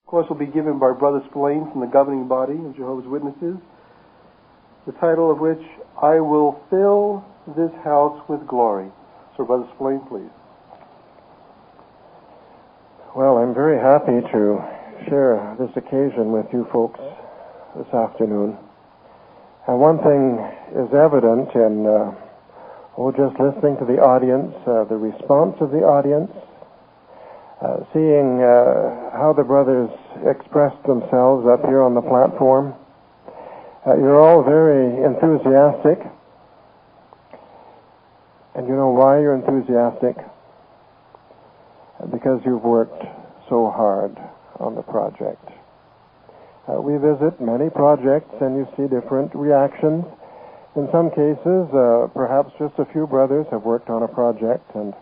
course, will be given by Brother Splane from the governing body of Jehovah's Witnesses, the title of which, I Will Fill This House with Glory. So, Brother Splane, please. Well, I'm very happy to share this occasion with you folks this afternoon. And one thing is evident in just listening to the audience, the response of the audience, seeing how the brothers expressed themselves up here on the platform. You're all very enthusiastic. And you know why you're enthusiastic? Because you've worked so hard on the project. We visit many projects and you see different reactions. In some cases, perhaps just a few brothers have worked on a project, and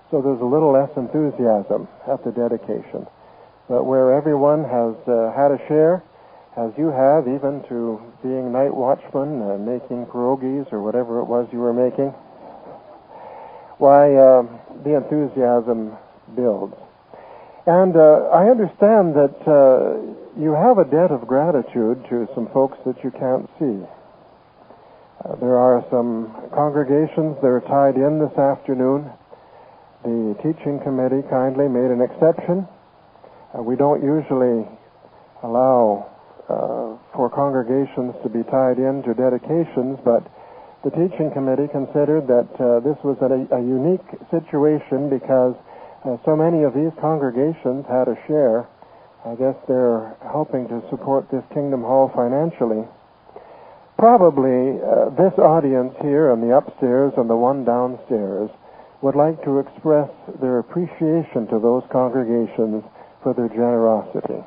so there's a little less enthusiasm at the dedication. But where everyone has had a share, as you have, even to being night watchman, making pierogies or whatever it was you were making, why, the enthusiasm builds. And I understand that you have a debt of gratitude to some folks that you can't see. There are some congregations that are tied in this afternoon. The teaching committee kindly made an exception. We don't usually allow for congregations to be tied in to dedications, but the teaching committee considered that this was a unique situation because so many of these congregations had a share. I guess they're helping to support this Kingdom Hall financially. Probably this audience here and the upstairs and the one downstairs would like to express their appreciation to those congregations for their generosity.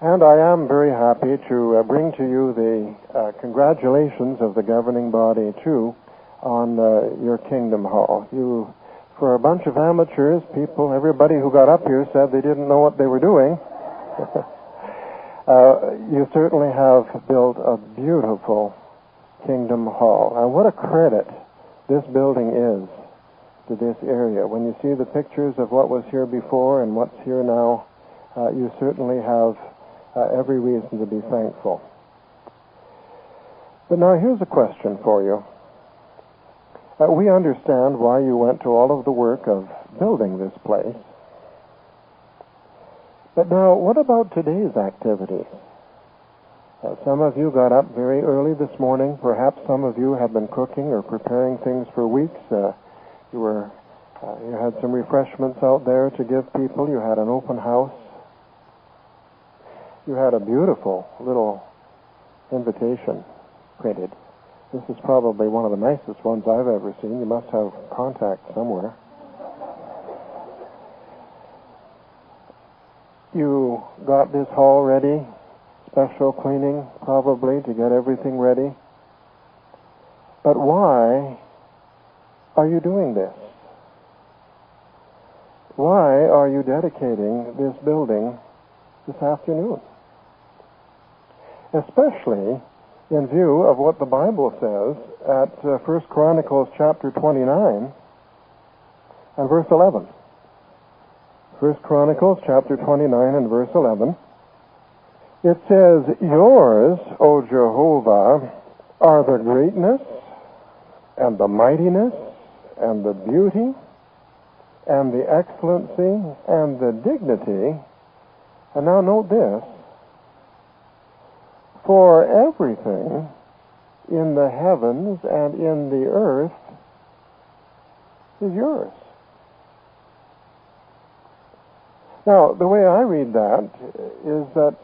And I am very happy to bring to you the congratulations of the governing body, too, on your Kingdom Hall. You, for a bunch of amateurs, people, everybody who got up here said they didn't know what they were doing. You certainly have built a beautiful Kingdom Hall. And what a credit this building is to this area. When you see the pictures of what was here before and what's here now, you certainly have every reason to be thankful. But now here's a question for you. We understand why you went to all of the work of building this place. But now, what about today's activities? Some of you got up very early this morning. Perhaps some of you have been cooking or preparing things for weeks. You had some refreshments out there to give people. You had an open house. You had a beautiful little invitation printed. This is probably one of the nicest ones I've ever seen. You must have contact somewhere. You got this hall ready, special cleaning probably to get everything ready. But why are you doing this? Why are you dedicating this building this afternoon? Especially in view of what the Bible says at 1 Chronicles chapter 29 and verse 11. 1 Chronicles chapter 29 and verse 11. It says, Yours, O Jehovah, are the greatness and the mightiness and the beauty and the excellency and the dignity. And now note this. For everything in the heavens and in the earth is yours. Now, the way I read that is that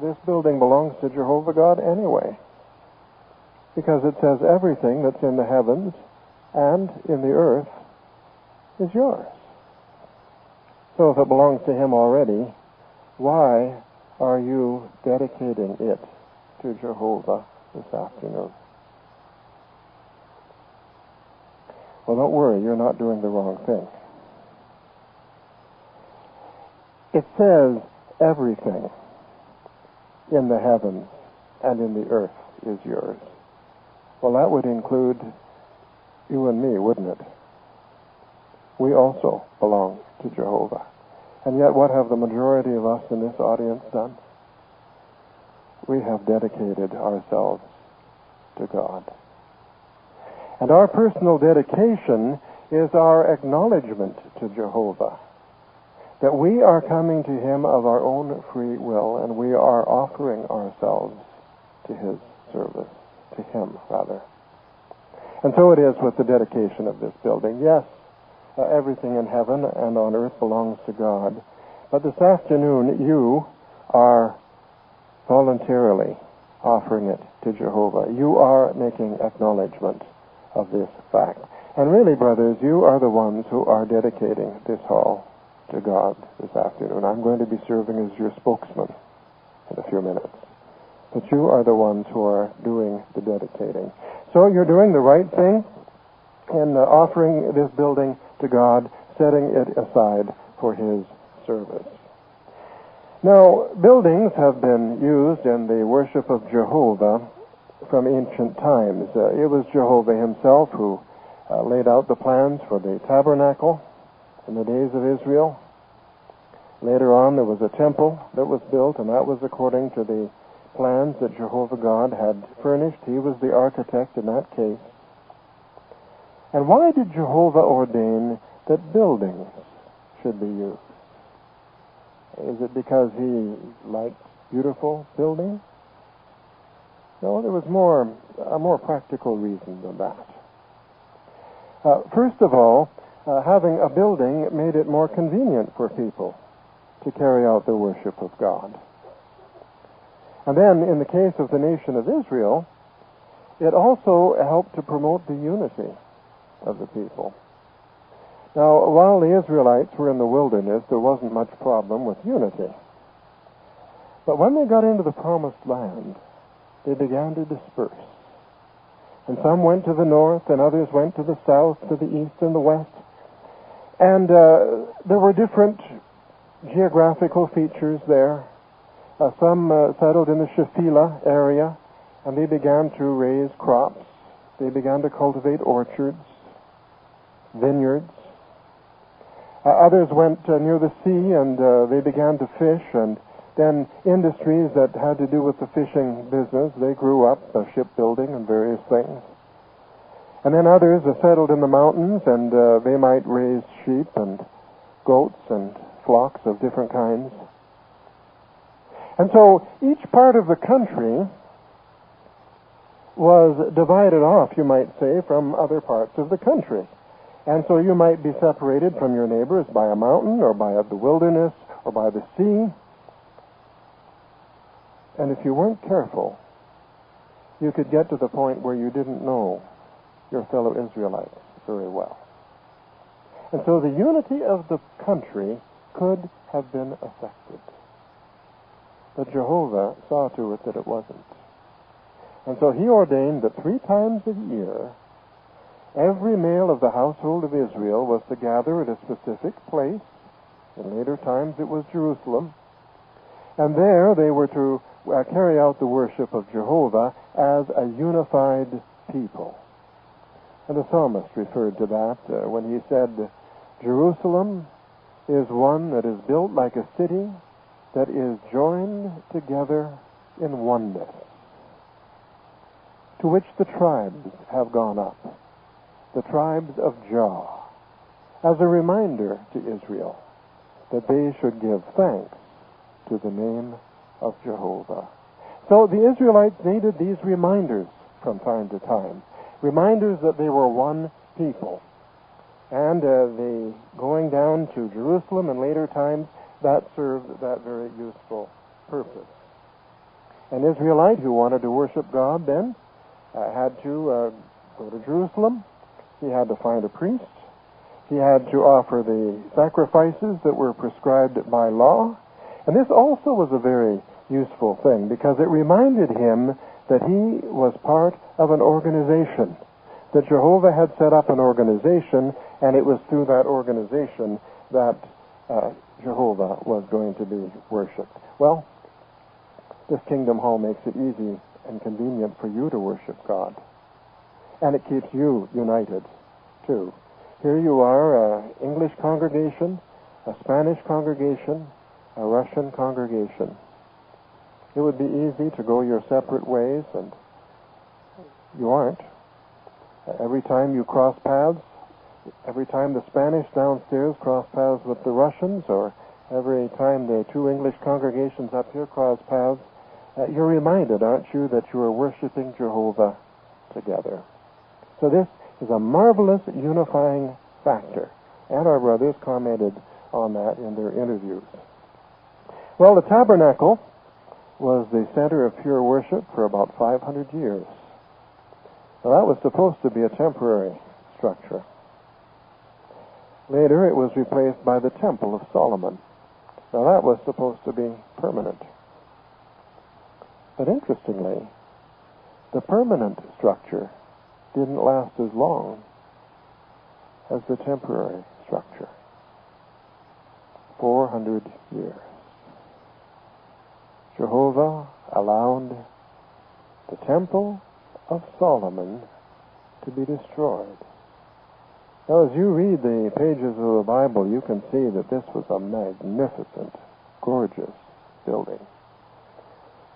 this building belongs to Jehovah God anyway, because it says everything that's in the heavens and in the earth is yours. So if it belongs to Him already, why are you dedicating it to Jehovah this afternoon? Well, don't worry, you're not doing the wrong thing. It says everything. in the heavens and in the earth is yours. Well, that would include you and me, wouldn't it? We also belong to Jehovah. And yet, what have the majority of us in this audience done? We have dedicated ourselves to God. And our personal dedication is our acknowledgement to Jehovah, that we are coming to Him of our own free will, and we are offering ourselves to His service, to Him, rather. And so it is with the dedication of this building. Yes, everything in heaven and on earth belongs to God, but this afternoon you are voluntarily offering it to Jehovah. You are making acknowledgement of this fact. And really, brothers, you are the ones who are dedicating this hall to God this afternoon. I'm going to be serving as your spokesman in a few minutes. But you are the ones who are doing the dedicating. So you're doing the right thing in offering this building to God, setting it aside for His service. Now, buildings have been used in the worship of Jehovah from ancient times. It was Jehovah Himself who laid out the plans for the tabernacle in the days of Israel. Later on, there was a temple that was built, and that was according to the plans that Jehovah God had furnished. He was the architect in that case. And why did Jehovah ordain that buildings should be used? Is it because He liked beautiful buildings? No, there was a more practical reason than that. First of all, having a building made it more convenient for people to carry out the worship of God. And then, in the case of the nation of Israel, it also helped to promote the unity of the people. Now, while the Israelites were in the wilderness, there wasn't much problem with unity. But when they got into the promised land, they began to disperse. And some went to the north, and others went to the south, to the east and the west. And there were different geographical features there. Some settled in the Shephelah area, and they began to raise crops. They began to cultivate orchards, vineyards. Others went near the sea, and they began to fish, and then industries that had to do with the fishing business, they grew up, shipbuilding and various things. And then others settled in the mountains, and they might raise sheep and goats and flocks of different kinds. And so each part of the country was divided off, you might say, from other parts of the country. And so you might be separated from your neighbors by a mountain or by the wilderness or by the sea. And if you weren't careful, you could get to the point where you didn't know your fellow Israelites very well. And so the unity of the country could have been affected. But Jehovah saw to it that it wasn't. And so He ordained that 3 times a year, every male of the household of Israel was to gather at a specific place. In later times it was Jerusalem. And there they were to carry out the worship of Jehovah as a unified people. And the psalmist referred to that when he said, Jerusalem is one that is built like a city that is joined together in oneness, to which the tribes have gone up, the tribes of Jah, as a reminder to Israel that they should give thanks to the name of Jehovah. So the Israelites needed these reminders from time to time, reminders that they were one people. And the going down to Jerusalem in later times, that served that very useful purpose. An Israelite who wanted to worship God then had to go to Jerusalem. He had to find a priest. He had to offer the sacrifices that were prescribed by law. And this also was a very useful thing because it reminded him that he was part of an organization, that Jehovah had set up an organization, and it was through that organization that Jehovah was going to be worshipped. Well, This kingdom hall makes it easy and convenient for you to worship God. And it keeps you united, too. Here you are, an English congregation, a Spanish congregation, a Russian congregation. It would be easy to go your separate ways, and you aren't. Every time you cross paths, every time the Spanish downstairs cross paths with the Russians, or every time the two English congregations up here cross paths, you're reminded, aren't you, that you are worshiping Jehovah together. So this is a marvelous unifying factor, and our brothers commented on that in their interviews. Well, the tabernacle was the center of pure worship for about 500 years. Now, that was supposed to be a temporary structure. Later, it was replaced by the Temple of Solomon. Now, that was supposed to be permanent. But interestingly, the permanent structure didn't last as long as the temporary structure. 400 years. Jehovah allowed the Temple of Solomon to be destroyed. Now, as you read the pages of the Bible, you can see that this was a magnificent, gorgeous building.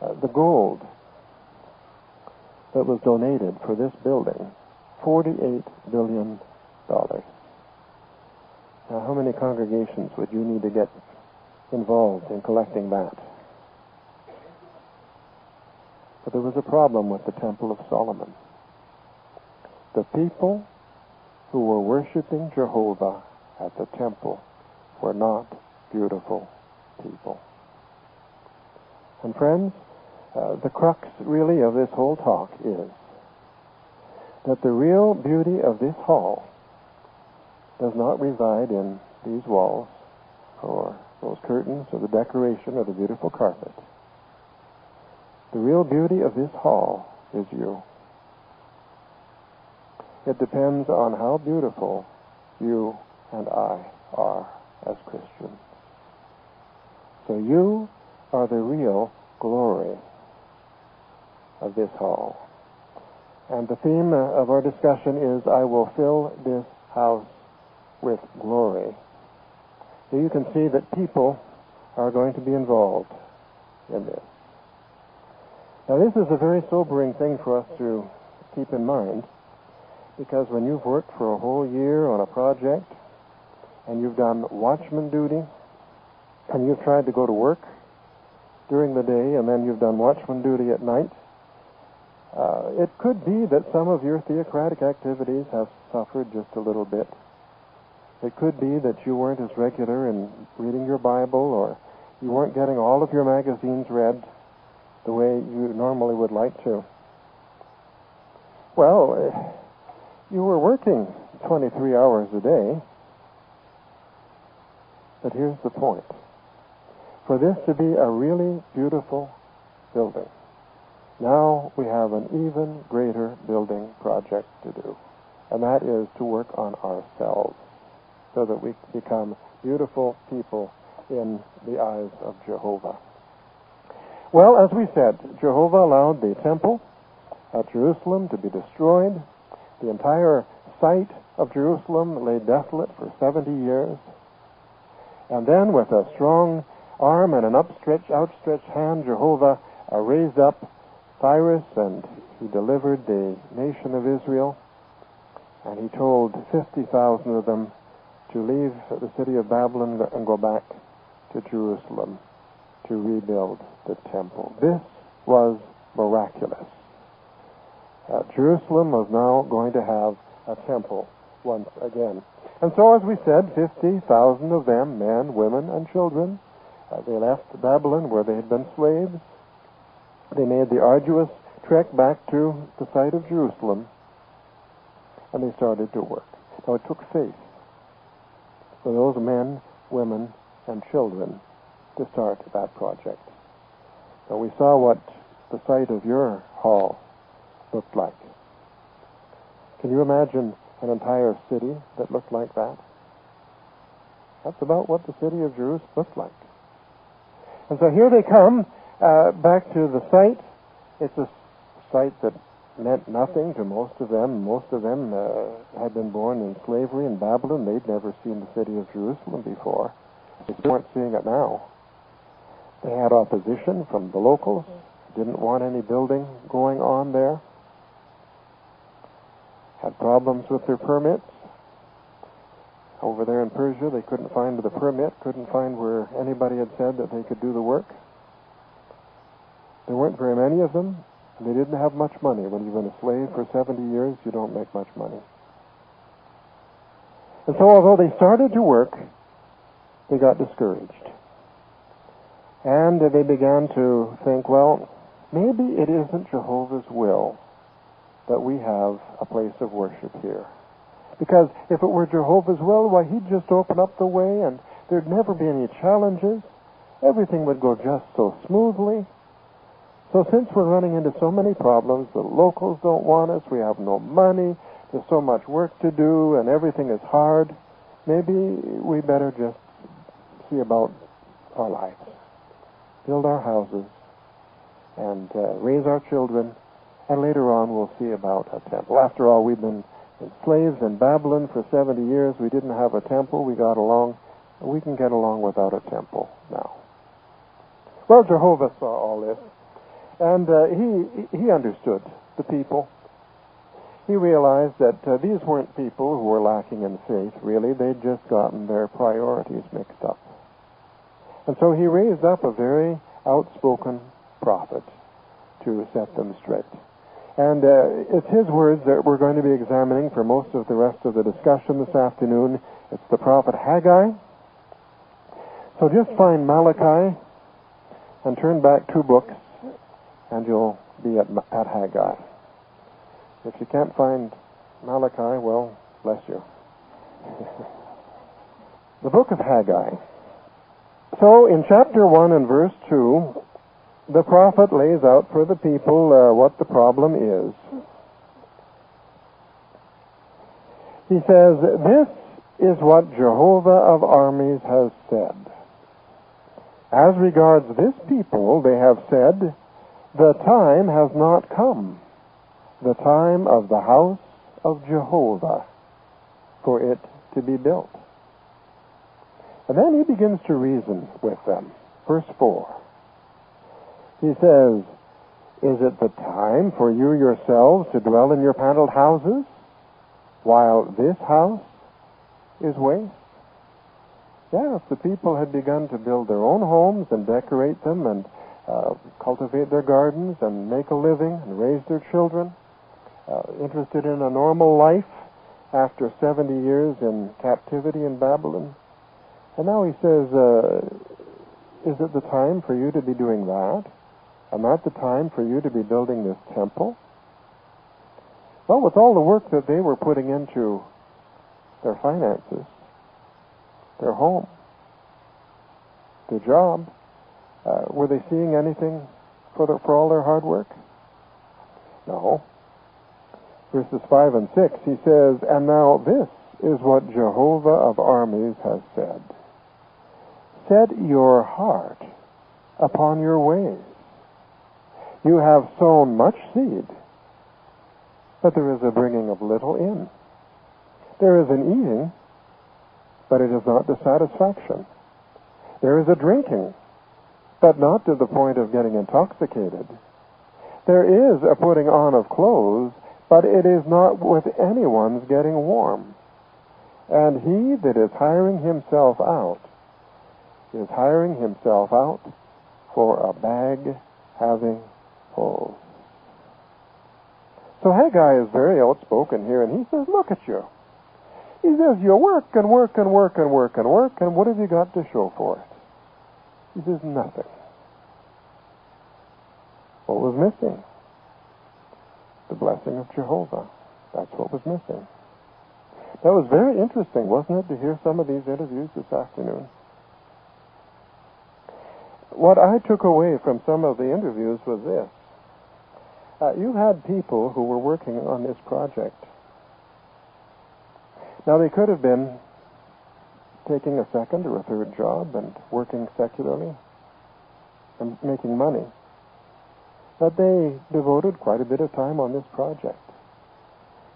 The gold that was donated for this building, $48 billion. Now, how many congregations would you need to get involved in collecting that? But there was a problem with the Temple of Solomon. The people who were worshiping Jehovah at the temple were not beautiful people. And friends, the crux really of this whole talk is that the real beauty of this hall does not reside in these walls or those curtains or the decoration or the beautiful carpet. The real beauty of this hall is you. It depends on how beautiful you and I are as Christians. So you are the real glory of this hall. And the theme of our discussion is, I will fill this house with glory. So you can see that people are going to be involved in this. Now, this is a very sobering thing for us to keep in mind, because when you've worked for a whole year on a project, and you've done watchman duty, and you've tried to go to work during the day, and then you've done watchman duty at night, it could be that some of your theocratic activities have suffered just a little bit. It could be that you weren't as regular in reading your Bible, or you weren't getting all of your magazines read the way you normally would like to. Well, you were working 23 hours a day, but here's the point. For this to be a really beautiful building, now we have an even greater building project to do, and that is to work on ourselves so that we become beautiful people in the eyes of Jehovah. Well, as we said, Jehovah allowed the temple at Jerusalem to be destroyed. The entire site of Jerusalem lay desolate for 70 years. And then, with a strong arm and an outstretched hand, Jehovah raised up Cyrus, and he delivered the nation of Israel. And he told 50,000 of them to leave the city of Babylon and go back to Jerusalem to rebuild the temple. This was miraculous. Jerusalem was now going to have a temple once again. And so, as we said, 50,000 of them, men, women, and children, they left Babylon where they had been slaves. They made the arduous trek back to the site of Jerusalem, and they started to work. Now, it took faith for those men, women, and children to start that project. So we saw what the site of your hall looked like. Can you imagine an entire city that looked like that? That's about what the city of Jerusalem looked like. And so here they come, Back to the site. It's a site that meant nothing to most of them. Most of them had been born in slavery in Babylon. They'd never seen the city of Jerusalem before. They weren't seeing it now. They had opposition from the locals. Didn't want any building going on there. Had problems with their permits. Over there in Persia, they couldn't find the permit, couldn't find where anybody had said that they could do the work. There weren't very many of them, and they didn't have much money. When you've been a slave for 70 years, you don't make much money. And so although they started to work, they got discouraged. And they began to think, well, maybe it isn't Jehovah's will that we have a place of worship here. Because if it were Jehovah's will, why, he'd just open up the way and there'd never be any challenges. Everything would go just so smoothly. So since we're running into so many problems, the locals don't want us, we have no money, there's so much work to do, and everything is hard, maybe we better just see about our lives. Build our houses and raise our children, and later on we'll see about a temple. After all, we've been slaves in Babylon for 70 years. We didn't have a temple. We got along. We can get along without a temple now. Well, Jehovah saw all this, and he understood the people. He realized that these weren't people who were lacking in faith, really. They'd just gotten their priorities mixed up. And so he raised up a very outspoken prophet to set them straight. And it's his words that we're going to be examining for most of the rest of the discussion this afternoon. It's the prophet Haggai. So just find Malachi and turn back 2 books, and you'll be at Haggai. If you can't find Malachi, well, bless you. The book of Haggai. So in chapter 1 and verse 2, the prophet lays out for the people what the problem is. He says, "This is what Jehovah of armies has said. As regards this people, they have said, the time has not come, the time of the house of Jehovah, for it to be built." And then he begins to reason with them. Verse 4. He says, "Is it the time for you yourselves to dwell in your paneled houses, while this house is waste?" Yes, the people had begun to build their own homes and decorate them and cultivate their gardens and make a living and raise their children, interested in a normal life after 70 years in captivity in Babylon. And now he says, is it the time for you to be doing that? And not the time for you to be building this temple? Well, with all the work that they were putting into their finances, their home, their job, were they seeing anything for all their hard work? No. Verses 5 and 6, he says, "And now this is what Jehovah of armies has said. Set your heart upon your ways. You have sown much seed, but there is a bringing of little in. There is an eating, but it is not to satisfaction. There is a drinking, but not to the point of getting intoxicated. There is a putting on of clothes, but it is not with anyone's getting warm. And he that is hiring himself out is hiring himself out for a bag having holes." So Haggai is very outspoken here, and he says, look at you. He says, you work and work and work and work and work, and what have you got to show for it? He says, nothing. What was missing? The blessing of Jehovah. That's what was missing. That was very interesting, wasn't it, to hear some of these interviews this afternoon? What I took away from some of the interviews was this. You had people who were working on this project. Now, they could have been taking a second or a third job and working secularly and making money. that they devoted quite a bit of time on this project.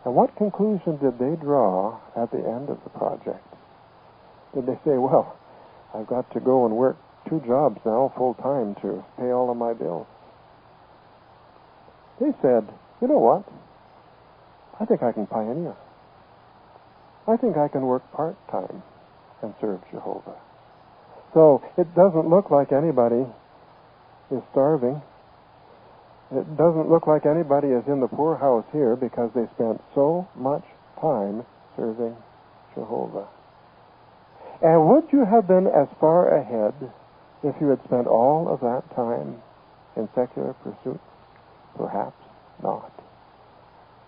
And what conclusion did they draw at the end of the project? Did they say, well, I've got to go and work 2 jobs now full time to pay all of my bills? They said, you know what? I think I can pioneer. I think I can work part-time and serve Jehovah. So it doesn't look like anybody is starving. It doesn't look like anybody is in the poorhouse here because they spent so much time serving Jehovah. And would you have been as far ahead if you had spent all of that time in secular pursuits? Perhaps not.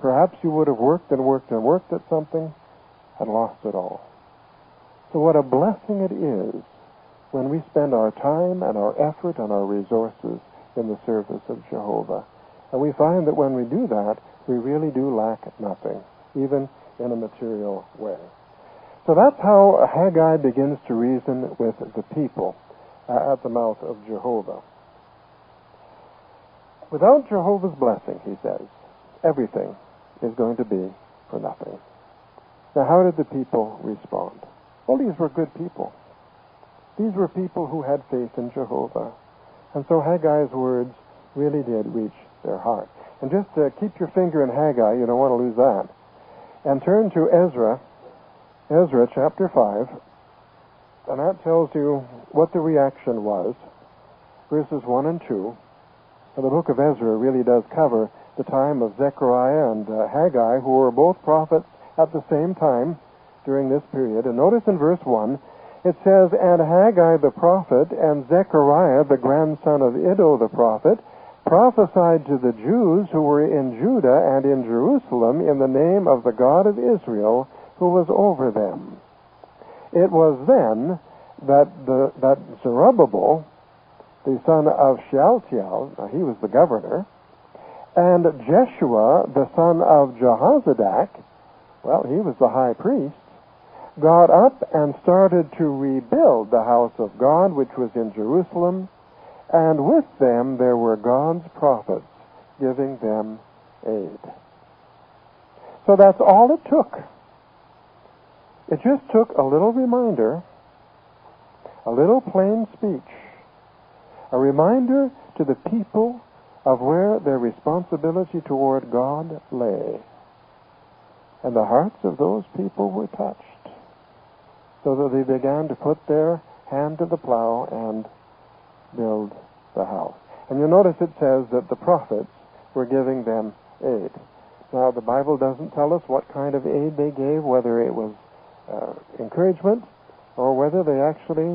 Perhaps you would have worked and worked and worked at something and lost it all. So what a blessing it is when we spend our time and our effort and our resources in the service of Jehovah. And we find that when we do that, we really do lack nothing, even in a material way. So that's how Haggai begins to reason with the people at the mouth of Jehovah. Without Jehovah's blessing, he says, everything is going to be for nothing. Now, how did the people respond? Well, these were good people. These were people who had faith in Jehovah. And so Haggai's words really did reach their heart. And just keep your finger in Haggai, you don't want to lose that. And turn to Ezra chapter 5, and that tells you what the reaction was. Verses 1 and 2. And the book of Ezra really does cover the time of Zechariah and Haggai, who were both prophets at the same time during this period. And notice in verse 1, it says, And Haggai the prophet and Zechariah the grandson of Iddo the prophet prophesied to the Jews who were in Judah and in Jerusalem in the name of the God of Israel who was over them. It was then that Zerubbabel, the son of Shealtiel, he was the governor, and Jeshua, the son of Jehozadak, well, he was the high priest, got up and started to rebuild the house of God, which was in Jerusalem, and with them there were God's prophets giving them aid. So that's all it took. It just took a little reminder, a little plain speech, a reminder to the people of where their responsibility toward God lay. And the hearts of those people were touched, so that they began to put their hand to the plow and build the house. And you'll notice it says that the prophets were giving them aid. Now, the Bible doesn't tell us what kind of aid they gave, whether it was encouragement or whether they actually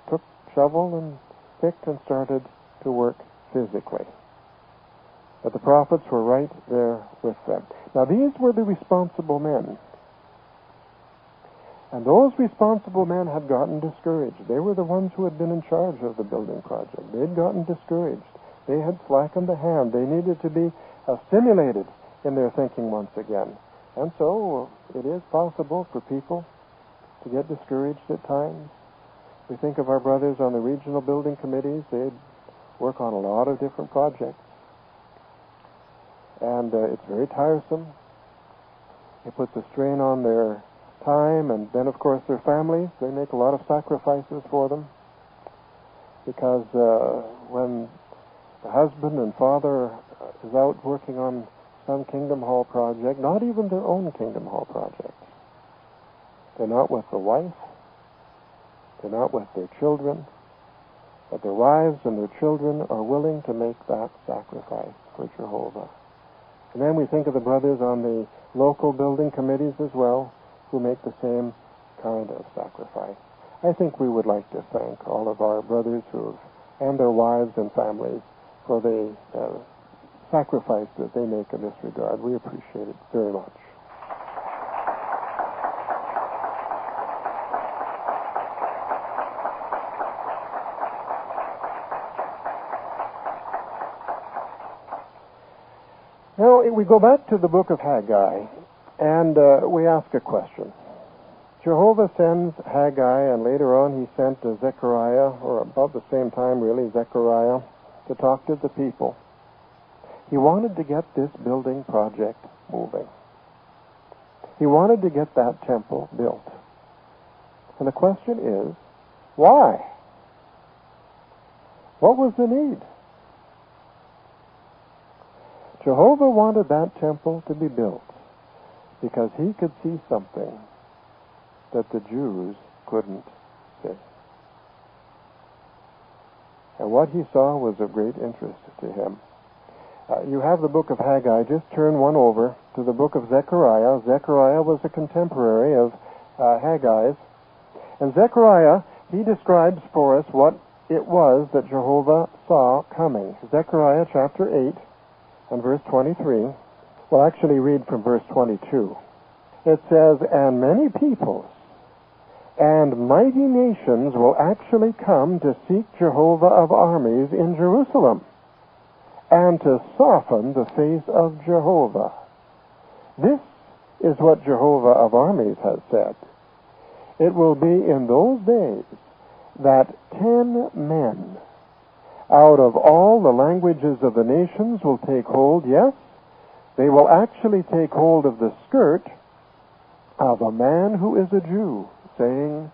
took shovel and picked and started to work physically. But the prophets were right there with them. Now, these were the responsible men. And those responsible men had gotten discouraged. They were the ones who had been in charge of the building project. They had gotten discouraged. They had slackened the hand. They needed to be stimulated in their thinking once again. And so it is possible for people to get discouraged at times. We think of our brothers on the regional building committees. They'd work on a lot of different projects. And it's very tiresome. It puts a strain on their time, and then, of course, their families. They make a lot of sacrifices for them. Because when the husband and father is out working on some Kingdom Hall project, not even their own Kingdom Hall project, they're not with the wife, they're not with their children, but their wives and their children are willing to make that sacrifice for Jehovah. And then we think of the brothers on the local building committees as well, who make the same kind of sacrifice. I think we would like to thank all of our brothers and their wives and families for the sacrifice that they make in this regard. We appreciate it very much. Now, we go back to the book of Haggai, and we ask a question. Jehovah sends Haggai, and later on he sent Zechariah, or about the same time really, Zechariah, to talk to the people. He wanted to get this building project moving. He wanted to get that temple built. And the question is, why? What was the need? Jehovah wanted that temple to be built because he could see something that the Jews couldn't see. And what he saw was of great interest to him. You have the book of Haggai. Just turn one over to the book of Zechariah. Zechariah was a contemporary of Haggai's. And Zechariah, he describes for us what it was that Jehovah saw coming. Zechariah chapter 8 and verse 23. We'll actually read from verse 22. It says, "And many peoples and mighty nations will actually come to seek Jehovah of armies in Jerusalem, and to soften the face of Jehovah." This is what Jehovah of armies has said. It will be in those days that 10 men out of all the languages of the nations will take hold, yes, they will actually take hold of the skirt of a man who is a Jew, saying,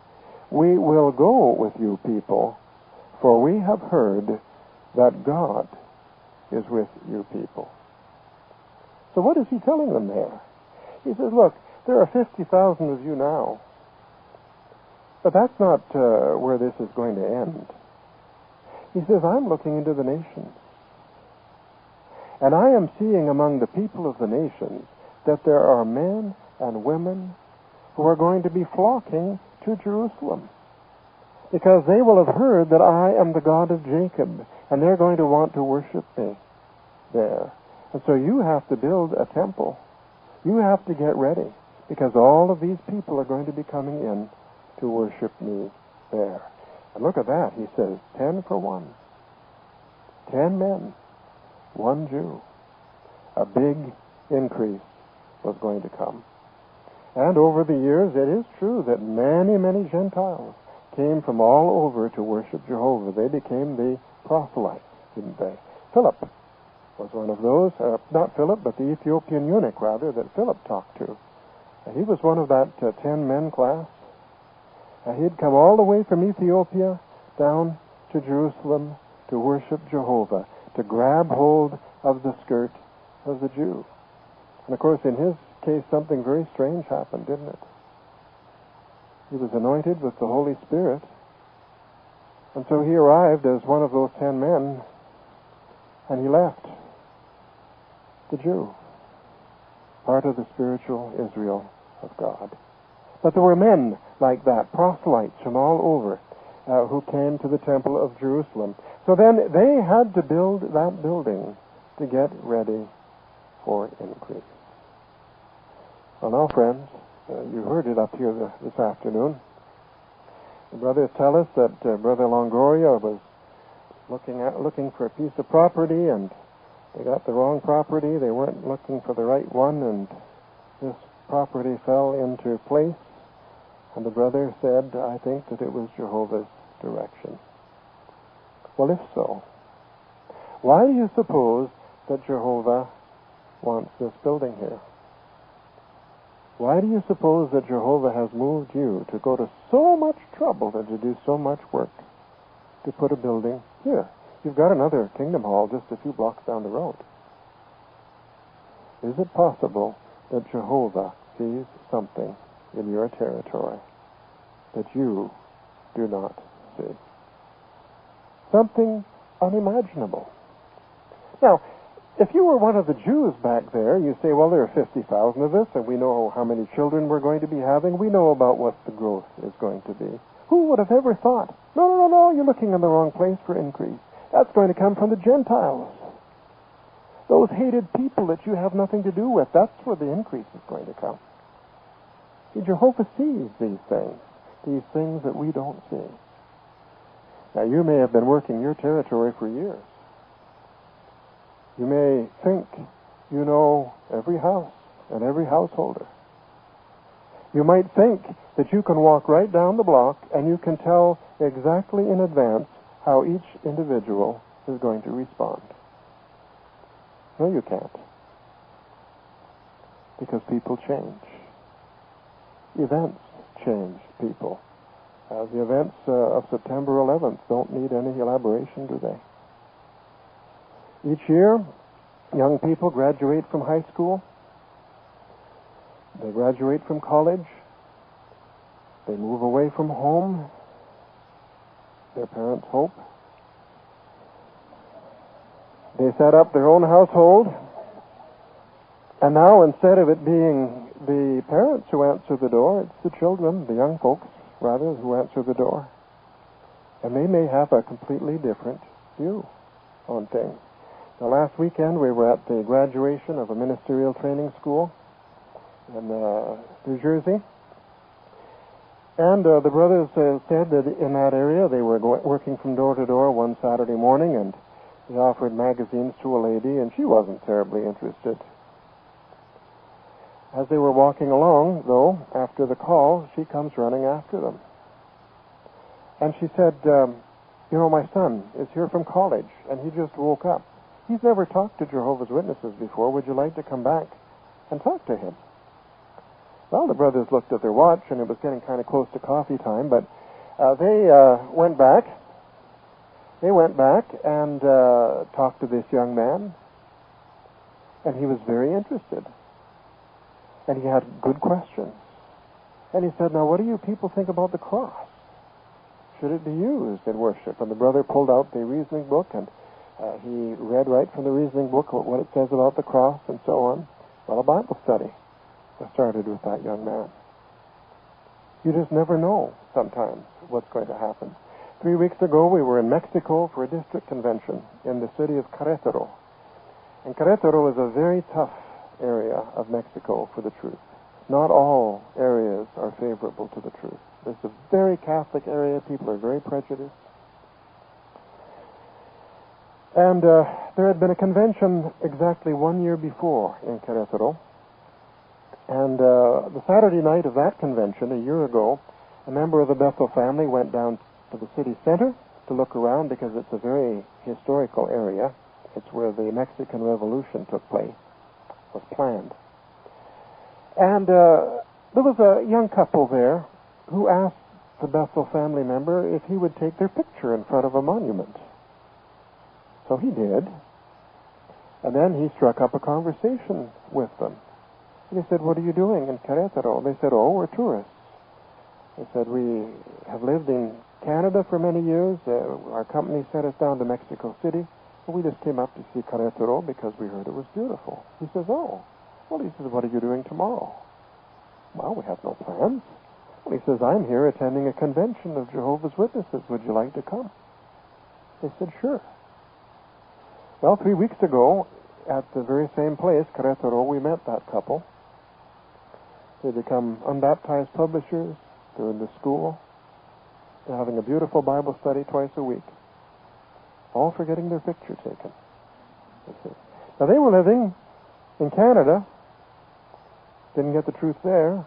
"We will go with you people, for we have heard that God is with you people." So what is he telling them there? He says, look, there are 50,000 of you now, but that's not where this is going to end. He says, I'm looking into the nations, and I am seeing among the people of the nations that there are men and women who are going to be flocking to Jerusalem, because they will have heard that I am the God of Jacob, and they're going to want to worship me there. And so you have to build a temple. You have to get ready, because all of these people are going to be coming in to worship me there. And look at that. He says, 10 for 1. 10 men, 1 Jew. A big increase was going to come. And over the years, it is true that many, many Gentiles came from all over to worship Jehovah. They became the proselytes, didn't they? Philip was one of those. Not Philip, but the Ethiopian eunuch, rather, that Philip talked to. He was one of that 10 men class. He'd come all the way from Ethiopia down to Jerusalem to worship Jehovah, to grab hold of the skirt of the Jew. And of course, in his case, something very strange happened, didn't it? He was anointed with the Holy Spirit, and so he arrived as one of those 10 men, and he left the Jew, part of the spiritual Israel of God. But there were men like that, proselytes from all over, who came to the temple of Jerusalem. So then they had to build that building to get ready for increase. Well, now, friends, you heard it up here this afternoon. The brothers tell us that Brother Longoria was looking for a piece of property, and they got the wrong property. They weren't looking for the right one, and this property fell into place. And the brother said, I think that it was Jehovah's direction. Well, if so, why do you suppose that Jehovah wants this building here? Why do you suppose that Jehovah has moved you to go to so much trouble and to do so much work to put a building here? You've got another Kingdom Hall just a few blocks down the road. Is it possible that Jehovah sees something in your territory that you do not see? Something unimaginable. Now, if you were one of the Jews back there, you say, well, there are 50,000 of us, and we know how many children we're going to be having. We know about what the growth is going to be. Who would have ever thought, no, you're looking in the wrong place for increase. That's going to come from the Gentiles. Those hated people that you have nothing to do with, that's where the increase is going to come. See, Jehovah sees these things that we don't see. Now, you may have been working your territory for years. You may think you know every house and every householder. You might think that you can walk right down the block and you can tell exactly in advance how each individual is going to respond. No, you can't. Because people change. Events change people. The events of September 11th don't need any elaboration, do they? Each year, young people graduate from high school. They graduate from college. They move away from home. Their parents hope. They set up their own household. And now, instead of it being the parents who answer the door, it's the children, the young folks, rather, who answer the door. And they may have a completely different view on things. Now, last weekend, we were at the graduation of a ministerial training school in New Jersey. And the brothers said that in that area they were working from door to door one Saturday morning, and they offered magazines to a lady, and she wasn't terribly interested. As they were walking along, though, after the call, she comes running after them. And she said, my son is here from college, and he just woke up. He's never talked to Jehovah's Witnesses before. Would you like to come back and talk to him? Well, the brothers looked at their watch, and it was getting kind of close to coffee time, but they went back. They went back and talked to this young man, and he was very interested. And he had good questions. And he said, now, what do you people think about the cross? Should it be used in worship? And the brother pulled out the reasoning book, and he read right from the reasoning book what it says about the cross and so on. Well, a Bible study was started with that young man. You just never know sometimes what's going to happen. 3 weeks ago, we were in Mexico for a district convention in the city of Querétaro. And Querétaro is a very tough area of Mexico for the truth. Not all areas are favorable to the truth. It's a very Catholic area. People are very prejudiced. And there had been a convention exactly 1 year before in Querétaro. And the Saturday night of that convention, a year ago, a member of the Bethel family went down to the city center to look around because it's a very historical area. It's where the Mexican Revolution took place, was planned. And there was a young couple there who asked the Bethel family member if he would take their picture in front of a monument. So he did. And then he struck up a conversation with them. And he said, what are you doing in Querétaro? They said, oh, we're tourists. They said, we have lived in Canada for many years. Our company sent us down to Mexico City. And we just came up to see Querétaro because we heard it was beautiful. He says, oh. Well, he says, what are you doing tomorrow? Well, we have no plans. Well, he says, I'm here attending a convention of Jehovah's Witnesses. Would you like to come? They said, sure. Well, 3 weeks ago, at the very same place, Querétaro, we met that couple. They become unbaptized publishers. They're in the school. They're having a beautiful Bible study twice a week. All for getting their picture taken. Now, they were living in Canada. Didn't get the truth there.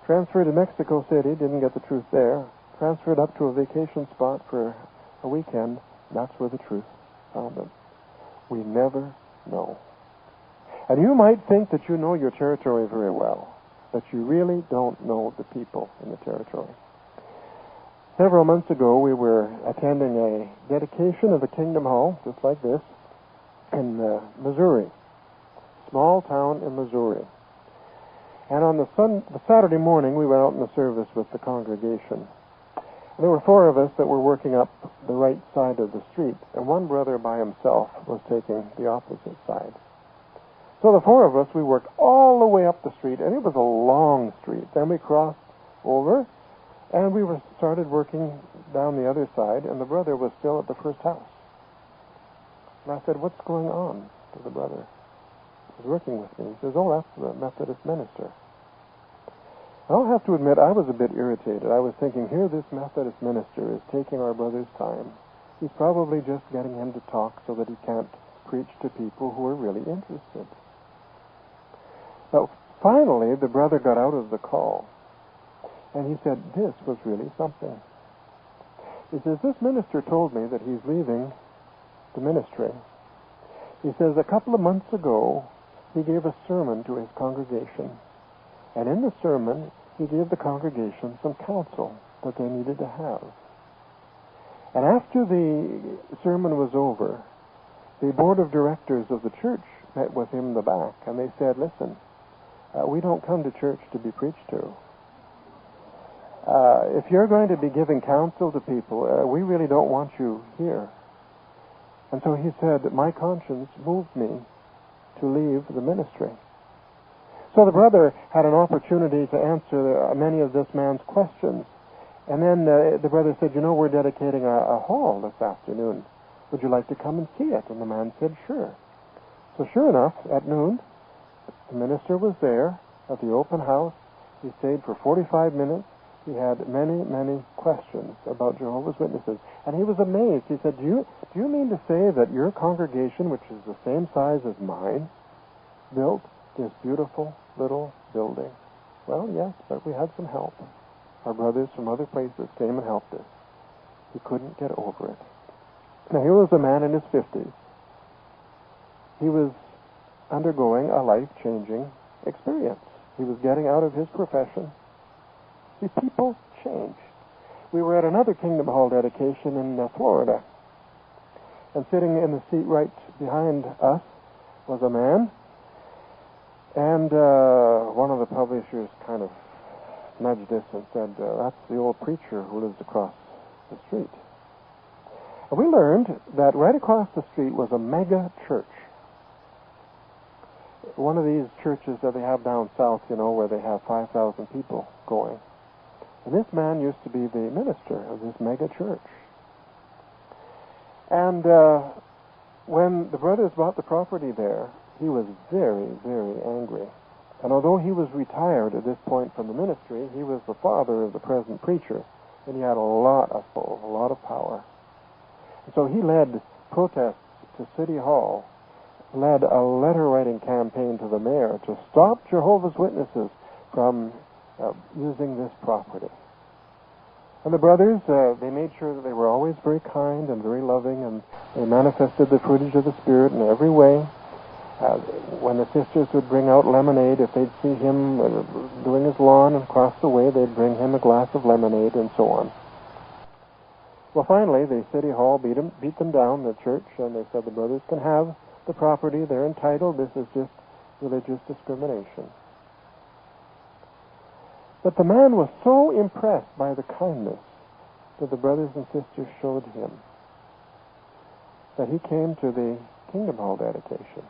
Transferred to Mexico City. Didn't get the truth there. Transferred up to a vacation spot for a weekend. That's where the truth found them. We never know. And you might think that you know your territory very well, but you really don't know the people in the territory. Several months ago, we were attending a dedication of a Kingdom Hall, just like this, in Missouri. Small town in Missouri. And on the Saturday morning, we went out in the service with the congregation. And there were 4 of us that were working up the right side of the street, and one brother by himself was taking the opposite side. So the 4 of us, we worked all the way up the street, and it was a long street. Then we crossed over, and we started working down the other side, and the brother was still at the first house. And I said, what's going on to the brother who's working with me? He says, oh, that's the Methodist minister. I'll have to admit, I was a bit irritated. I was thinking, here this Methodist minister is taking our brother's time. He's probably just getting him to talk so that he can't preach to people who are really interested. But finally, the brother got out of the call, and he said, this was really something. He says, this minister told me that he's leaving the ministry. He says, a couple of months ago, he gave a sermon to his congregation. And in the sermon, he gave the congregation some counsel that they needed to have. And after the sermon was over, the board of directors of the church met with him in the back, and they said, listen, we don't come to church to be preached to. If you're going to be giving counsel to people, we really don't want you here. And so he said, my conscience moved me to leave the ministry. So the brother had an opportunity to answer many of this man's questions. And then the brother said, we're dedicating a hall this afternoon. Would you like to come and see it? And the man said, sure. So sure enough, at noon, the minister was there at the open house. He stayed for 45 minutes. He had many, many questions about Jehovah's Witnesses. And he was amazed. He said, do you mean to say that your congregation, which is the same size as mine, built this beautiful little building? Well, yes, but we had some help. Our brothers from other places came and helped us. He couldn't get over it. Now, here was a man in his 50s. He was undergoing a life-changing experience. He was getting out of his profession. See, people change. We were at another Kingdom Hall dedication in Florida, and sitting in the seat right behind us was a man, and one of the publishers kind of nudged us and said, that's the old preacher who lives across the street. And we learned that right across the street was a mega church. One of these churches that they have down south, where they have 5,000 people going. And this man used to be the minister of this mega church. And when the brothers bought the property there, he was very, very angry. And although he was retired at this point from the ministry, he was the father of the present preacher, and he had a lot of power. And so he led protests to City Hall, led a letter-writing campaign to the mayor to stop Jehovah's Witnesses from using this property. And the brothers, they made sure that they were always very kind and very loving, and they manifested the fruitage of the Spirit in every way. When the sisters would bring out lemonade, if they'd see him doing his lawn and cross the way, they'd bring him a glass of lemonade and so on. Well, finally, the City Hall beat them down, the church, and they said the brothers can have the property. They're entitled. This is just religious discrimination. But the man was so impressed by the kindness that the brothers and sisters showed him that he came to the Kingdom Hall dedication.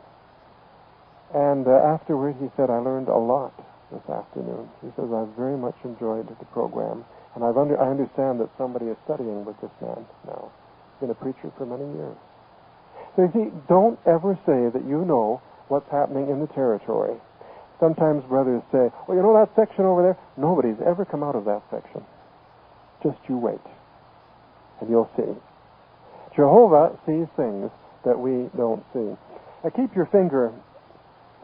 And afterward he said, I learned a lot this afternoon. He says, I've very much enjoyed the program, and I understand that somebody is studying with this man now. He's been a preacher for many years. So you see, don't ever say that you know what's happening in the territory. Sometimes brothers say, well, that section over there? Nobody's ever come out of that section. Just you wait, and you'll see. Jehovah sees things that we don't see. Now keep your finger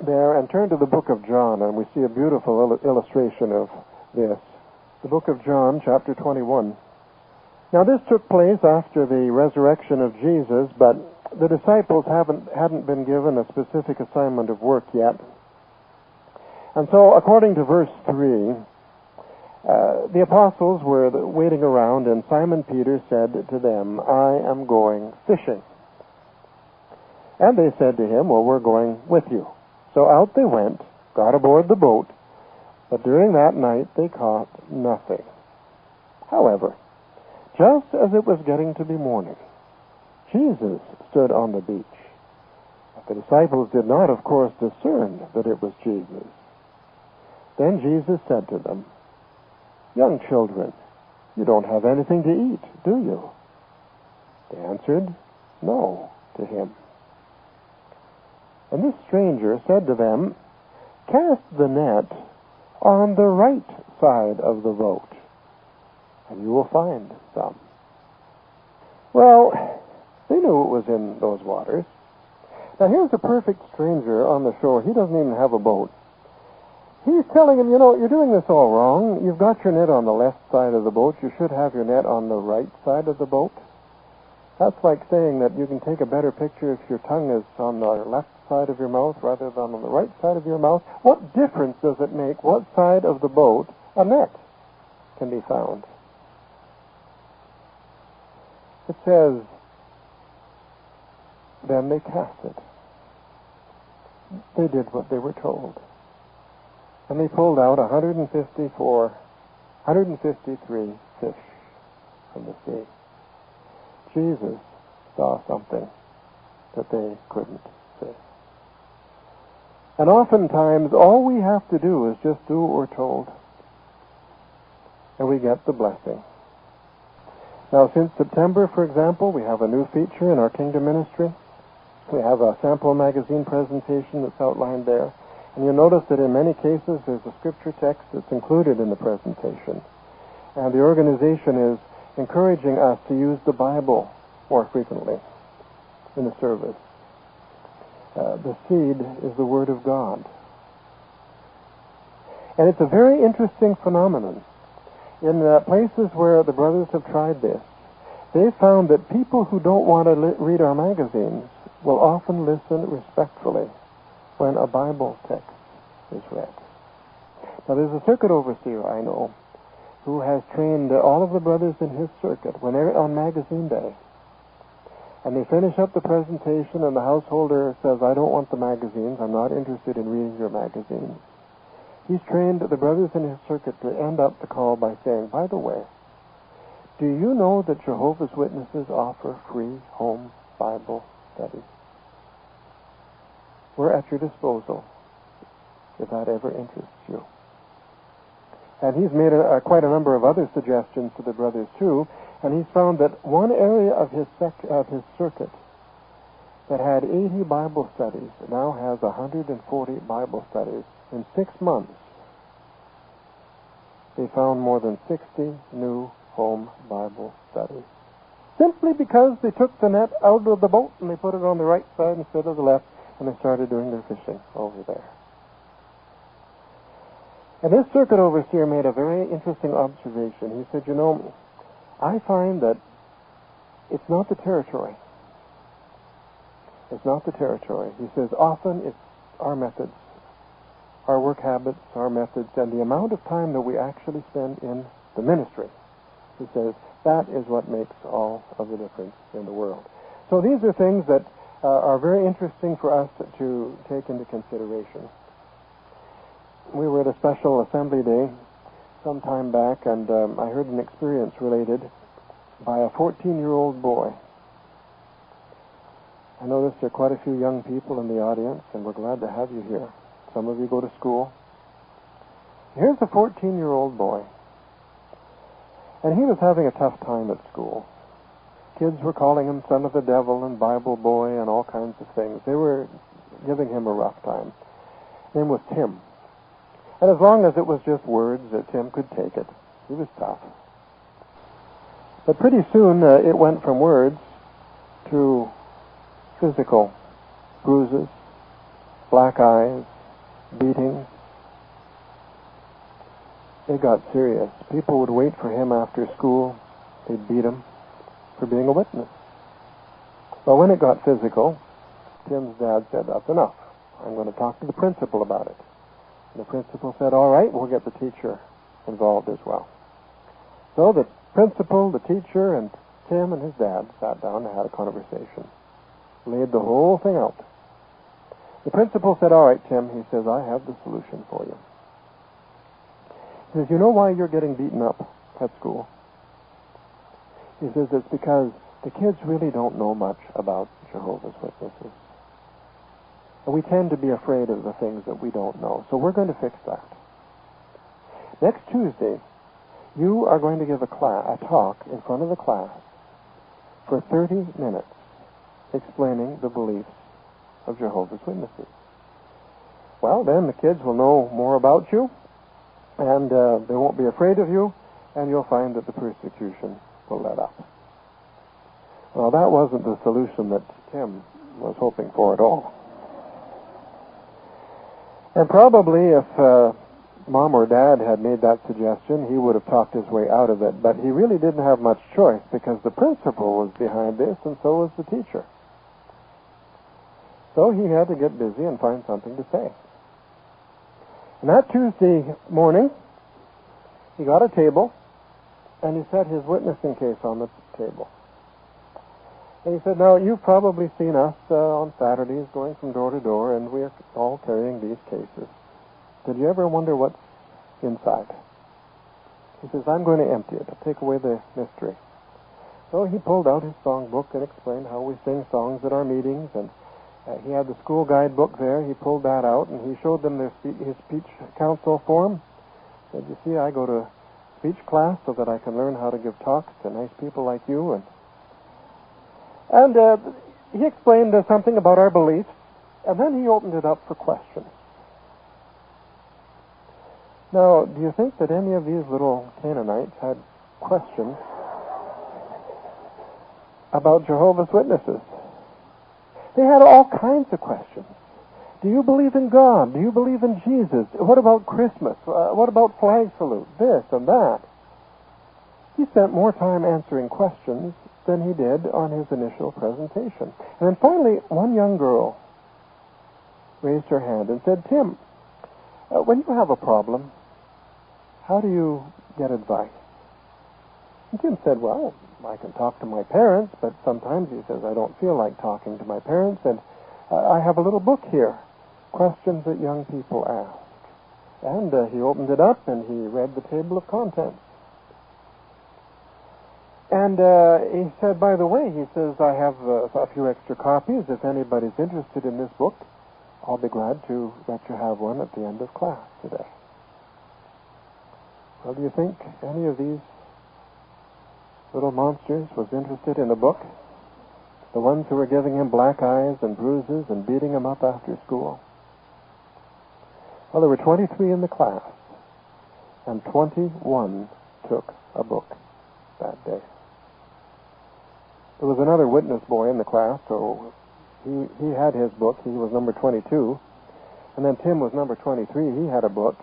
there and turn to the book of John, and we see a beautiful illustration of this. The book of John, chapter 21. Now this took place after the resurrection of Jesus, but the disciples hadn't been given a specific assignment of work yet. And so, according to verse 3, the apostles were waiting around, and Simon Peter said to them, I am going fishing. And they said to him, well, we're going with you. So out they went, got aboard the boat, but during that night they caught nothing. However, just as it was getting to be morning, Jesus stood on the beach. But the disciples did not, of course, discern that it was Jesus. Then Jesus said to them, young children, you don't have anything to eat, do you? They answered, no, to him. And this stranger said to them, cast the net on the right side of the boat, and you will find some. Well, they knew it was in those waters. Now here's a perfect stranger on the shore. He doesn't even have a boat. He's telling him, you're doing this all wrong. You've got your net on the left side of the boat. You should have your net on the right side of the boat. That's like saying that you can take a better picture if your tongue is on the left side of your mouth rather than on the right side of your mouth. What difference does it make what side of the boat a net can be found? It says, then they cast it. They did what they were told. And they pulled out 153 fish from the sea. Jesus saw something that they couldn't see. And oftentimes, all we have to do is just do what we're told, and we get the blessing. Now, since September, for example, we have a new feature in our Kingdom ministry. We have a sample magazine presentation that's outlined there. And you'll notice that in many cases, there's a scripture text that's included in the presentation. And the organization is encouraging us to use the Bible more frequently in the service. The seed is the Word of God. And it's a very interesting phenomenon. In places where the brothers have tried this, they found that people who don't want to read our magazines will often listen respectfully when a Bible text is read. Now, there's a circuit overseer I know who has trained all of the brothers in his circuit when they're on magazine day. And they finish up the presentation and the householder says, I don't want the magazines, I'm not interested in reading your magazines. He's trained the brothers in his circuit to end up the call by saying, by the way, do you know that Jehovah's Witnesses offer free home Bible studies? We're at your disposal if that ever interests you. And he's made quite a number of other suggestions to the brothers too, and he's found that one area of his circuit that had 80 Bible studies now has 140 Bible studies. In 6 months, they found more than 60 new home Bible studies. Simply because they took the net out of the boat and they put it on the right side instead of the left, and they started doing their fishing over there. And this circuit overseer made a very interesting observation. He said, I find that it's not the territory. It's not the territory. He says, often it's our methods, our work habits, our methods, and the amount of time that we actually spend in the ministry. He says, that is what makes all of the difference in the world. So these are things that are very interesting for us to take into consideration. We were at a special assembly day some time back, and I heard an experience related by a 14-year-old boy. I noticed there are quite a few young people in the audience, and we're glad to have you here. Some of you go to school. Here's a 14-year-old boy, and he was having a tough time at school. Kids were calling him son of the devil and Bible boy and all kinds of things. They were giving him a rough time. His name was Tim. And as long as it was just words, Tim could take it. He was tough. But pretty soon it went from words to physical bruises, black eyes, beatings. It got serious. People would wait for him after school. They'd beat him for being a witness. But when it got physical, Tim's dad said, that's enough. I'm going to talk to the principal about it. And the principal said, all right, we'll get the teacher involved as well. So the principal, the teacher, and Tim and his dad sat down and had a conversation. Laid the whole thing out. The principal said, all right, Tim, he says, I have the solution for you. He says, you know why you're getting beaten up at school? He says, it's because the kids really don't know much about Jehovah's Witnesses. And we tend to be afraid of the things that we don't know. So we're going to fix that. Next Tuesday, you are going to give a talk in front of the class for 30 minutes explaining the beliefs of Jehovah's Witnesses. Well, then the kids will know more about you, and they won't be afraid of you, and you'll find that the persecution will let up. Well, that wasn't the solution that Tim was hoping for at all. And probably if Mom or Dad had made that suggestion, he would have talked his way out of it. But he really didn't have much choice because the principal was behind this and so was the teacher. So he had to get busy and find something to say. And that Tuesday morning, he got a table and he set his witnessing case on the table. And he said, now, you've probably seen us on Saturdays going from door to door, and we're all carrying these cases. Did you ever wonder what's inside? He says, I'm going to empty it. I'll take away the mystery. So he pulled out his songbook and explained how we sing songs at our meetings, and he had the school guidebook there. He pulled that out, and he showed them his speech council form. Said, you see, I go to speech class so that I can learn how to give talks to nice people like you, and he explained something about our beliefs, and then he opened it up for questions. Now, do you think that any of these little Canaanites had questions about Jehovah's Witnesses? They had all kinds of questions. Do you believe in God? Do you believe in Jesus? What about Christmas? What about flag salute? This and that. He spent more time answering questions than he did on his initial presentation. And then finally, one young girl raised her hand and said, Tim, when you have a problem, how do you get advice? And Tim said, well, I can talk to my parents, but sometimes, he says, I don't feel like talking to my parents, and I have a little book here, Questions that Young People Ask. And he opened it up, and he read the table of contents. And he said, by the way, he says, I have a few extra copies. If anybody's interested in this book, I'll be glad to let you have one at the end of class today. Well, do you think any of these little monsters was interested in a book? The ones who were giving him black eyes and bruises and beating him up after school? Well, there were 23 in the class, and 21 took a book that day. There was another witness boy in the class, so he had his book. He was number 22. And then Tim was number 23. He had a book.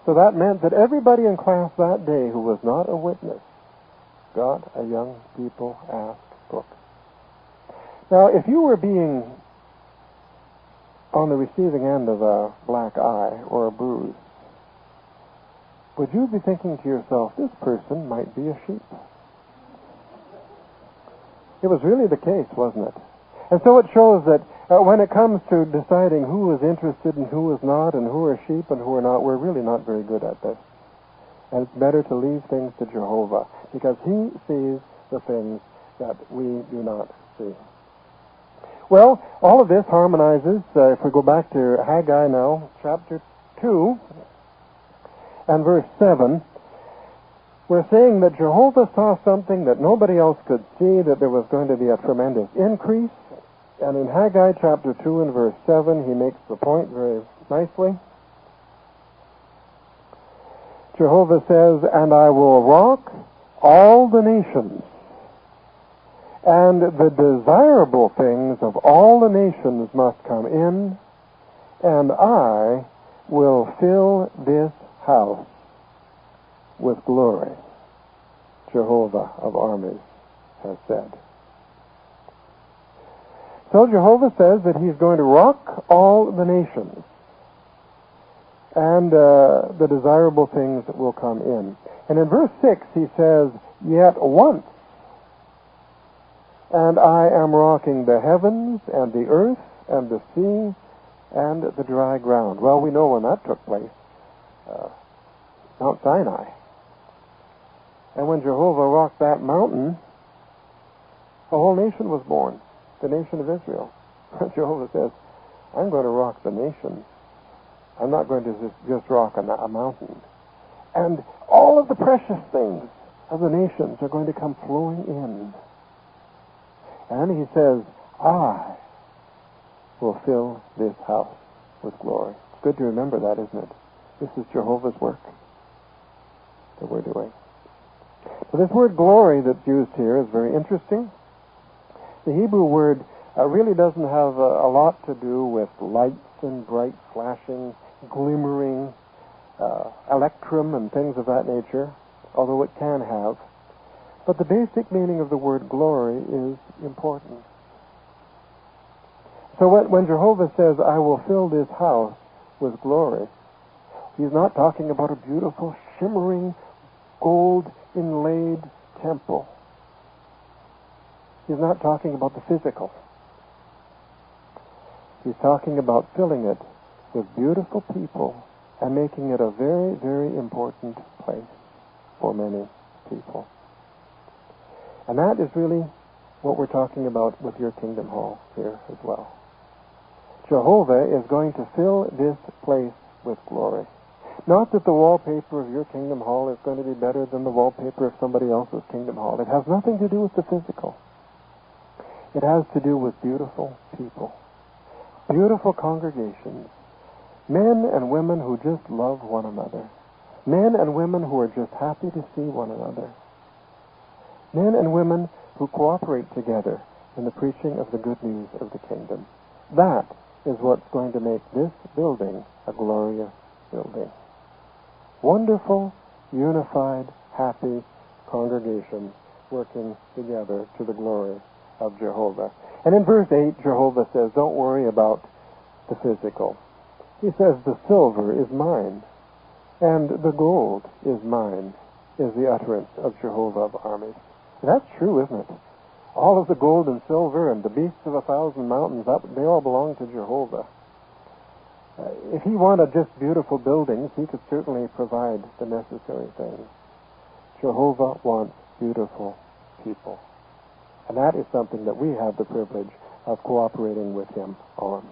So that meant that everybody in class that day who was not a witness got a Young People Ask book. Now, if you were being on the receiving end of a black eye or a bruise, would you be thinking to yourself, this person might be a sheep? It was really the case, wasn't it? And so it shows that when it comes to deciding who is interested and who is not, and who are sheep and who are not, we're really not very good at this. And it's better to leave things to Jehovah, because he sees the things that we do not see. Well, all of this harmonizes, if we go back to Haggai now, chapter 2, and verse 7, we're saying that Jehovah saw something that nobody else could see, that there was going to be a tremendous increase. And in Haggai chapter 2 and verse 7, he makes the point very nicely. Jehovah says, and I will rock all the nations, and the desirable things of all the nations must come in, and I will fill this house with glory, Jehovah of armies has said. So Jehovah says that he's going to rock all the nations, and the desirable things will come in. And in verse 6 he says, yet once, and I am rocking the heavens and the earth and the sea and the dry ground. Well, we know when that took place, Mount Sinai. And when Jehovah rocked that mountain, a whole nation was born, the nation of Israel. Jehovah says, I'm going to rock the nation. I'm not going to just rock a mountain. And all of the precious things of the nations are going to come flowing in. And he says, I will fill this house with glory. It's good to remember that, isn't it? This is Jehovah's work that we're doing. So this word glory that's used here is very interesting. The Hebrew word really doesn't have a lot to do with lights and bright flashing, glimmering, electrum and things of that nature, although it can have. But the basic meaning of the word glory is important. So when Jehovah says, I will fill this house with glory, he's not talking about a beautiful, shimmering, gold-inlaid temple. He's not talking about the physical. He's talking about filling it with beautiful people and making it a very, very important place for many people. And that is really what we're talking about with your Kingdom Hall here as well. Jehovah is going to fill this place with glory. Not that the wallpaper of your Kingdom Hall is going to be better than the wallpaper of somebody else's Kingdom Hall. It has nothing to do with the physical. It has to do with beautiful people, beautiful congregations, men and women who just love one another, men and women who are just happy to see one another, men and women who cooperate together in the preaching of the good news of the kingdom. That is what's going to make this building a glorious building. Wonderful, unified, happy congregations working together to the glory of Jehovah. And in verse 8, Jehovah says, don't worry about the physical. He says, the silver is mine, and the gold is mine, is the utterance of Jehovah of armies. That's true, isn't it? All of the gold and silver and the beasts of 1,000 mountains, they all belong to Jehovah. If he wanted just beautiful buildings, he could certainly provide the necessary things. Jehovah wants beautiful people. And that is something that we have the privilege of cooperating with him on.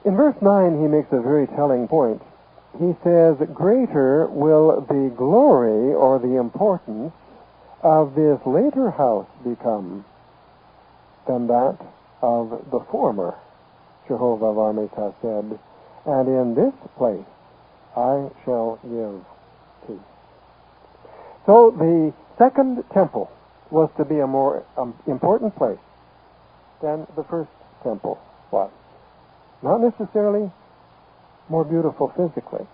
In verse 9, he makes a very telling point. He says, greater will the glory or the importance of this later house become than that of the former, Jehovah of armies has said, and in this place I shall give peace. So the second temple was to be a more important place than the first temple was. Not necessarily more beautiful physically,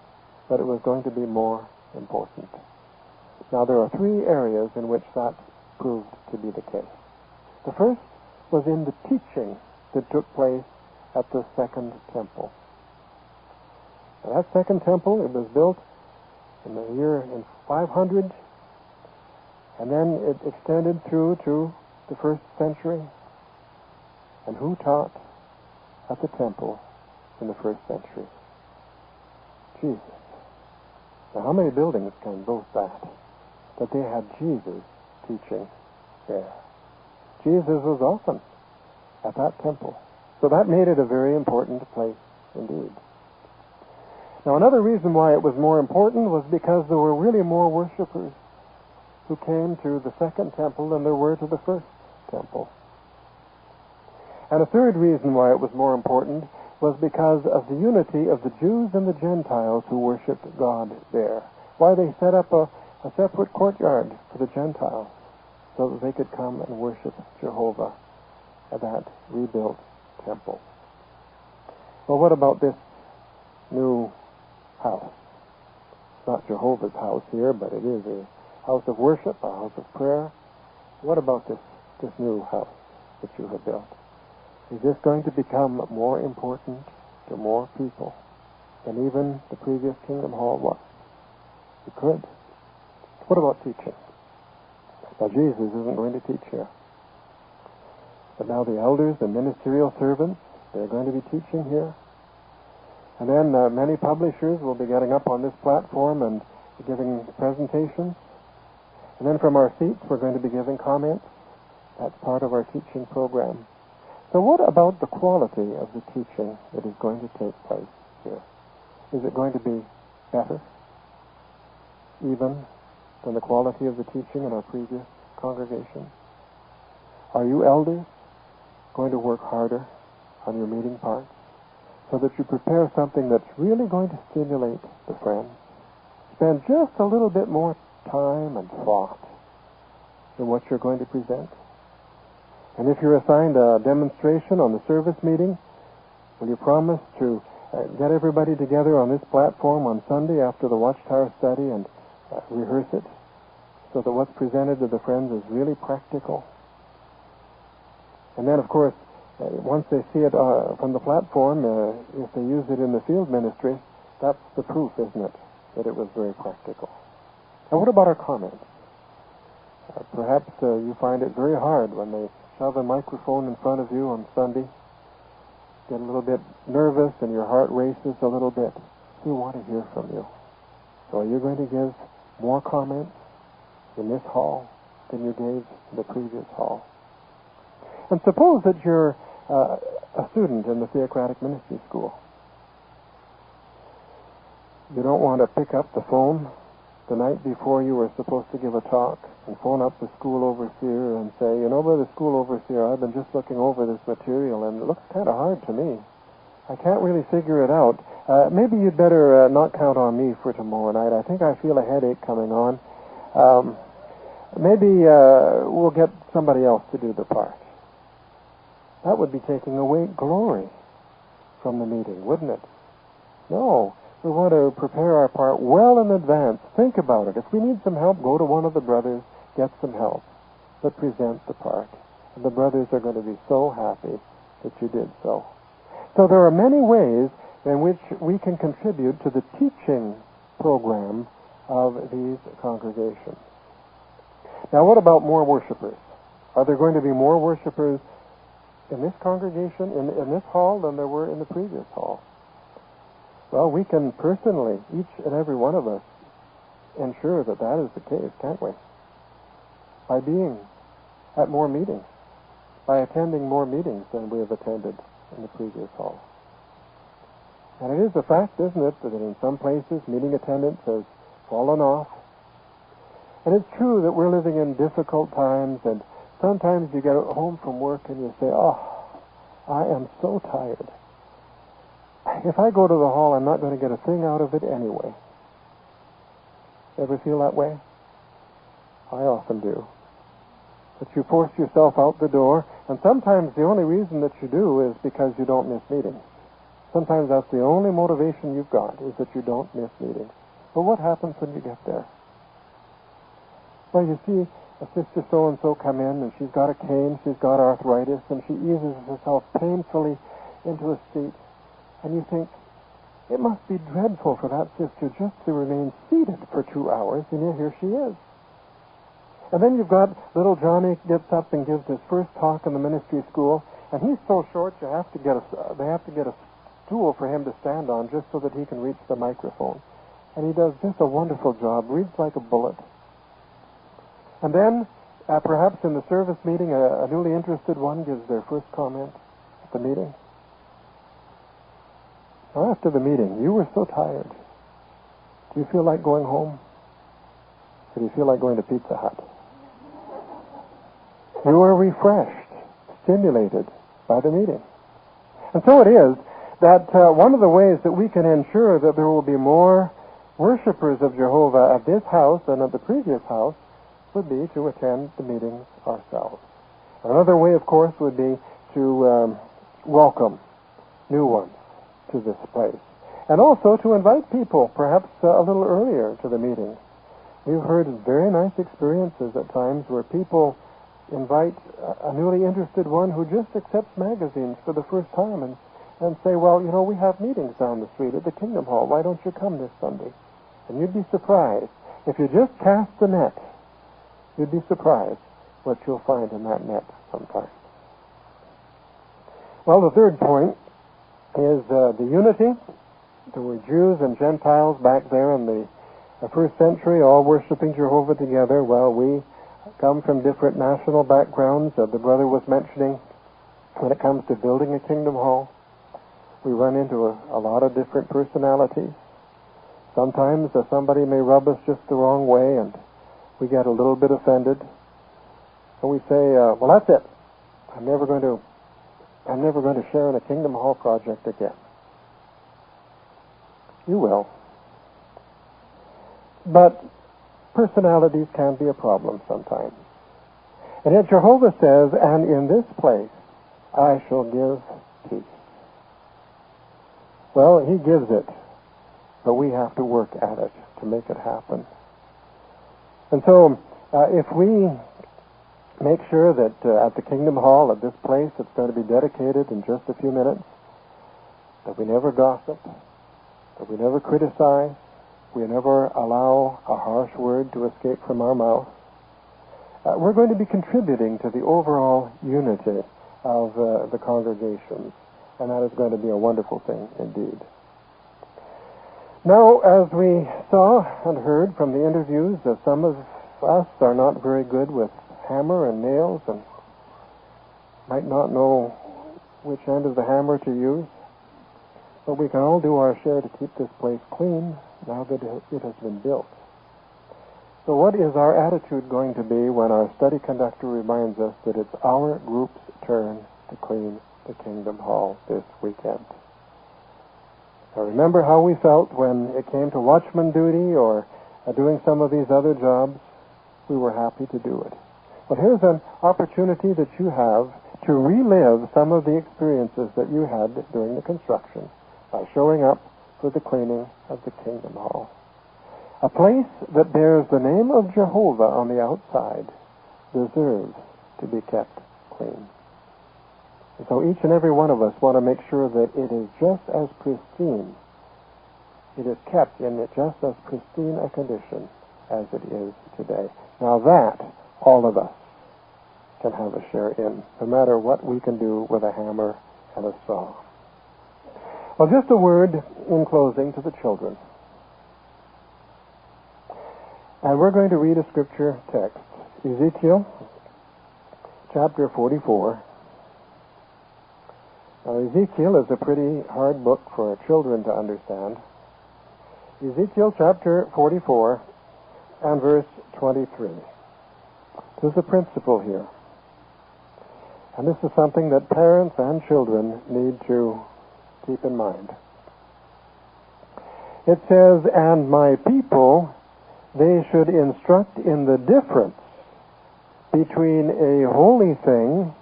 but it was going to be more important. Now there are three areas in which that proved to be the case. The first was in the teaching that took place at the second temple. Now, that second temple, it was built in the year 500, and then it extended through to the 1st century. And who taught at the temple in the 1st century? Jesus. Now, how many buildings can boast that? That they had Jesus teaching there. Jesus was often at that temple. So that made it a very important place indeed. Now, another reason why it was more important was because there were really more worshipers who came to the second temple than there were to the first temple. And a third reason why it was more important was because of the unity of the Jews and the Gentiles who worshipped God there. Why they set up a separate courtyard for the Gentiles so that they could come and worship Jehovah at that rebuilt temple. Well, what about this new house? It's not Jehovah's house here, but it is a house of worship, a house of prayer. What about this new house that you have built? Is this going to become more important to more people than even the previous Kingdom Hall was? It could. What about teaching? Now, Jesus isn't going to teach here. But now the elders, the ministerial servants, they're going to be teaching here. And then many publishers will be getting up on this platform and giving presentations. And then from our seats, we're going to be giving comments. That's part of our teaching program. So what about the quality of the teaching that is going to take place here? Is it going to be better, even, than the quality of the teaching in our previous congregation? Are you elders going to work harder on your meeting parts so that you prepare something that's really going to stimulate the friends? Spend just a little bit more time and thought in what you're going to present. And if you're assigned a demonstration on the service meeting, will you promise to get everybody together on this platform on Sunday after the Watchtower study and rehearse it so that what's presented to the friends is really practical. And then, of course, once they see it from the platform, if they use it in the field ministry, that's the proof, isn't it, that it was very practical. And what about our comments? Perhaps you find it very hard when they shove a microphone in front of you on Sunday, get a little bit nervous and your heart races a little bit. We want to hear from you. So are you going to give more comments in this hall than you gave in the previous hall? And suppose that you're a student in the Theocratic Ministry School. You don't want to pick up the phone the night before you were supposed to give a talk and phone up the school overseer and say, you know, by the school overseer, I've been just looking over this material and it looks kind of hard to me. I can't really figure it out. Maybe you'd better not count on me for tomorrow night. I think I feel a headache coming on. Maybe we'll get somebody else to do the part. That would be taking away glory from the meeting, wouldn't it? No. We want to prepare our part well in advance. Think about it. If we need some help, go to one of the brothers, get some help, but present the part. And the brothers are going to be so happy that you did so. So there are many ways in which we can contribute to the teaching program of these congregations. Now, what about more worshipers? Are there going to be more worshipers in this congregation, in this hall, than there were in the previous hall? Well, we can personally, each and every one of us, ensure that that is the case, can't we? By being at more meetings, by attending more meetings than we have attended in the previous hall. And it is a fact, isn't it, that in some places meeting attendance has fallen off. And it's true that we're living in difficult times, and sometimes you get home from work and you say, oh, I am so tired. If I go to the hall, I'm not going to get a thing out of it anyway. Ever feel that way? I often do. But you force yourself out the door, and sometimes the only reason that you do is because you don't miss meetings. Sometimes that's the only motivation you've got, is that you don't miss meetings. But what happens when you get there? Well, you see a sister so-and-so come in, and she's got a cane, she's got arthritis, and she eases herself painfully into a seat. And you think, it must be dreadful for that sister just to remain seated for 2 hours, and yet here she is. And then you've got little Johnny gets up and gives his first talk in the ministry school, and he's so short they have to get a stool for him to stand on just so that he can reach the microphone. And he does just a wonderful job, reads like a bullet. And then, perhaps in the service meeting, a newly interested one gives their first comment at the meeting. Now, after the meeting, you were so tired. Do you feel like going home? Or do you feel like going to Pizza Hut? You are refreshed, stimulated by the meeting. And so it is that one of the ways that we can ensure that there will be more worshipers of Jehovah at this house than at the previous house would be to attend the meetings ourselves. Another way, of course, would be to welcome new ones to this place. And also to invite people, perhaps a little earlier to the meeting. We've heard very nice experiences at times where people invite a newly interested one who just accepts magazines for the first time and say, well, you know, we have meetings down the street at the Kingdom Hall. Why don't you come this Sunday? And you'd be surprised. If you just cast the net, you'd be surprised what you'll find in that net sometimes. Well, the third point is the unity. There were Jews and Gentiles back there in the first century, all worshiping Jehovah together. Well, we come from different national backgrounds. The brother was mentioning when it comes to building a kingdom hall, we run into a lot of different personalities. Sometimes somebody may rub us just the wrong way, and we get a little bit offended. And we say, well, that's it. I'm never going to share in a Kingdom Hall project again. You will. But personalities can be a problem sometimes. And yet Jehovah says, and in this place I shall give peace. Well, He gives it, but we have to work at it to make it happen. And so, if we make sure that at the Kingdom Hall, at this place that's going to be dedicated in just a few minutes, that we never gossip, that we never criticize, we never allow a harsh word to escape from our mouth, we're going to be contributing to the overall unity of the congregations, and that is going to be a wonderful thing indeed. Now, as we saw and heard from the interviews, some of us are not very good with hammer and nails and might not know which end of the hammer to use, but we can all do our share to keep this place clean now that it has been built. So what is our attitude going to be when our study conductor reminds us that it's our group's turn to clean the Kingdom Hall this weekend? Now remember how we felt when it came to watchman duty or doing some of these other jobs? We were happy to do it. But here's an opportunity that you have to relive some of the experiences that you had during the construction by showing up for the cleaning of the Kingdom Hall. A place that bears the name of Jehovah on the outside deserves to be kept clean. And so each and every one of us want to make sure that it is just as pristine, it is kept in just as pristine a condition as it is today. Now that, all of us can have a share in, no matter what we can do with a hammer and a saw. Well, just a word in closing to the children. And we're going to read a scripture text, Ezekiel chapter 44. Now, Ezekiel is a pretty hard book for children to understand. Ezekiel chapter 44 and verse 23. There's a principle here. And this is something that parents and children need to keep in mind. It says, "And my people, they should instruct in the difference between a holy thing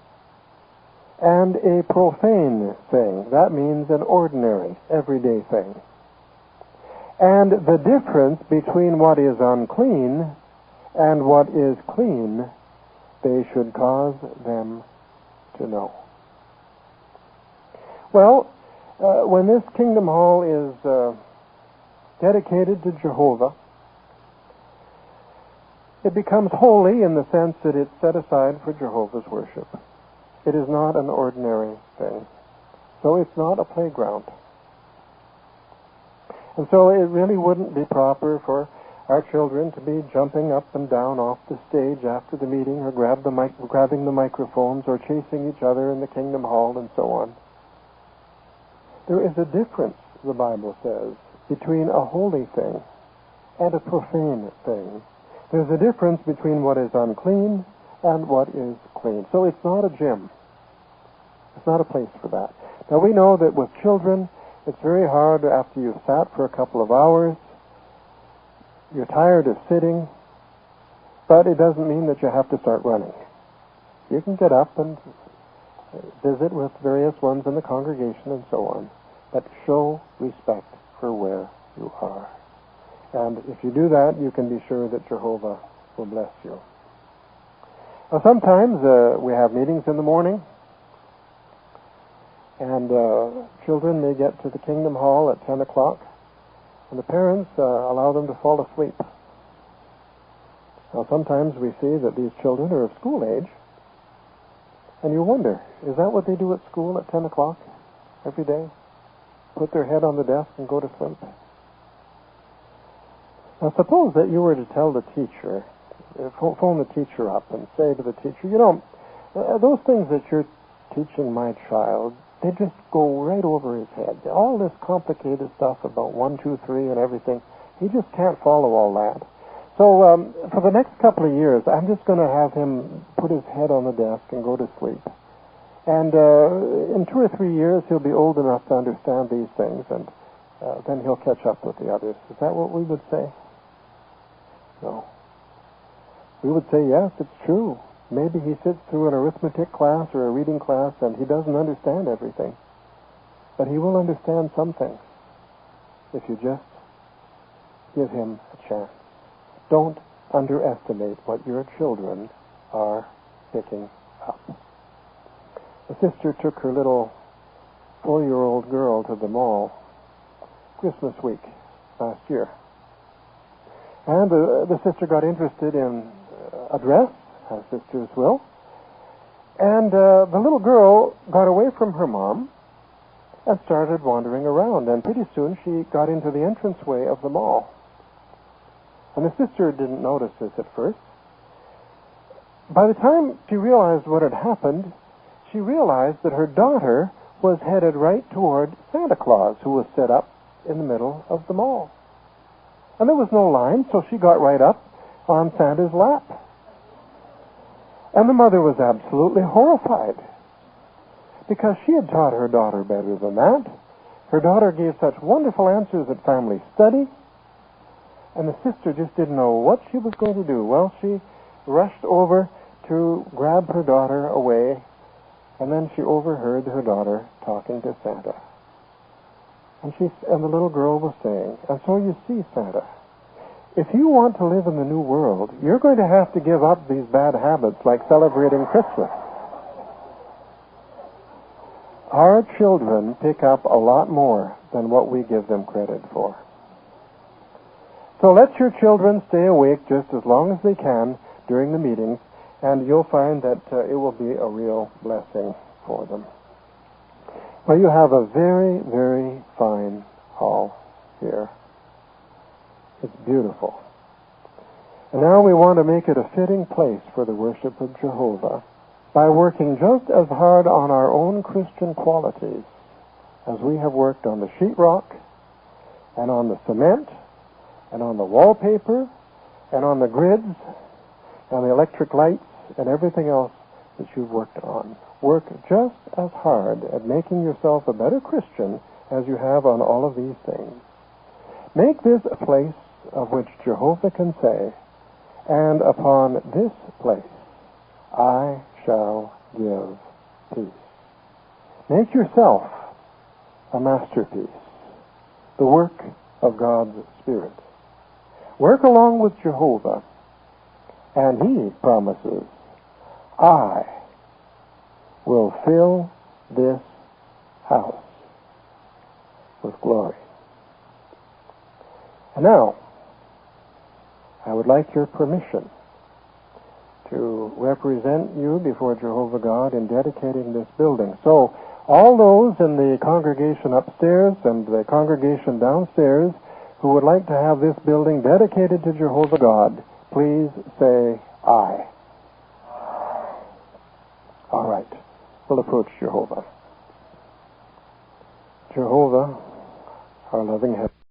and a profane thing." That means an ordinary, everyday thing. "And the difference between what is unclean and what is clean, they should cause them to know." Well, when this Kingdom Hall is dedicated to Jehovah, it becomes holy in the sense that it's set aside for Jehovah's worship. It is not an ordinary thing. So it's not a playground. And so it really wouldn't be proper for our children to be jumping up and down off the stage after the meeting or grabbing the microphones or chasing each other in the Kingdom Hall and so on. There is a difference, the Bible says, between a holy thing and a profane thing. There's a difference between what is unclean and what is clean. So it's not a gym. It's not a place for that. Now we know that with children, it's very hard after you've sat for a couple of hours. You're tired of sitting, but it doesn't mean that you have to start running. You can get up and visit with various ones in the congregation and so on, but show respect for where you are. And if you do that, you can be sure that Jehovah will bless you. Now, sometimes we have meetings in the morning, and children may get to the Kingdom Hall at 10 o'clock, and the parents allow them to fall asleep. Now, sometimes we see that these children are of school age, and you wonder, is that what they do at school at 10 o'clock every day? Put their head on the desk and go to sleep? Now, suppose that you were to tell the teacher, phone the teacher up and say to the teacher, you know, those things that you're teaching my child, they just go right over his head. All this complicated stuff about 1, 2, 3 and everything, he just can't follow all that. So for the next couple of years, I'm just going to have him put his head on the desk and go to sleep. And in 2 or 3 years, he'll be old enough to understand these things, and then he'll catch up with the others. Is that what we would say? No. We would say, yes, it's true. Maybe he sits through an arithmetic class or a reading class and he doesn't understand everything. but he will understand some things if you just give him a chance. Don't underestimate what your children are picking up. A sister took her little 4-year-old girl to the mall Christmas week last year. And the sister got interested in a dress, as sisters will. And the little girl got away from her mom and started wandering around. And pretty soon she got into the entranceway of the mall. And the sister didn't notice this at first. By the time she realized what had happened, she realized that her daughter was headed right toward Santa Claus, who was set up in the middle of the mall. And there was no line, so she got right up on Santa's lap. And the mother was absolutely horrified, because she had taught her daughter better than that. Her daughter gave such wonderful answers at family study, and the sister just didn't know what she was going to do. Well, she rushed over to grab her daughter away, and then she overheard her daughter talking to Santa. And the little girl was saying, and so you see, Santa, if you want to live in the new world, you're going to have to give up these bad habits like celebrating Christmas. Our children pick up a lot more than what we give them credit for. So let your children stay awake just as long as they can during the meetings, and you'll find that it will be a real blessing for them. Well, you have a very, very fine hall here. It's beautiful. And now we want to make it a fitting place for the worship of Jehovah by working just as hard on our own Christian qualities as we have worked on the sheetrock and on the cement and on the wallpaper and on the grids and the electric lights and everything else that you've worked on. Work just as hard at making yourself a better Christian as you have on all of these things. Make this a place of which Jehovah can say, and upon this place I shall give peace. Make yourself a masterpiece, the work of God's Spirit. Work along with Jehovah, and He promises, I will fill this house with glory. And now, I would like your permission to represent you before Jehovah God in dedicating this building. So, all those in the congregation upstairs and the congregation downstairs who would like to have this building dedicated to Jehovah God, please say aye. All right. We'll approach Jehovah. Jehovah, our loving Heavenly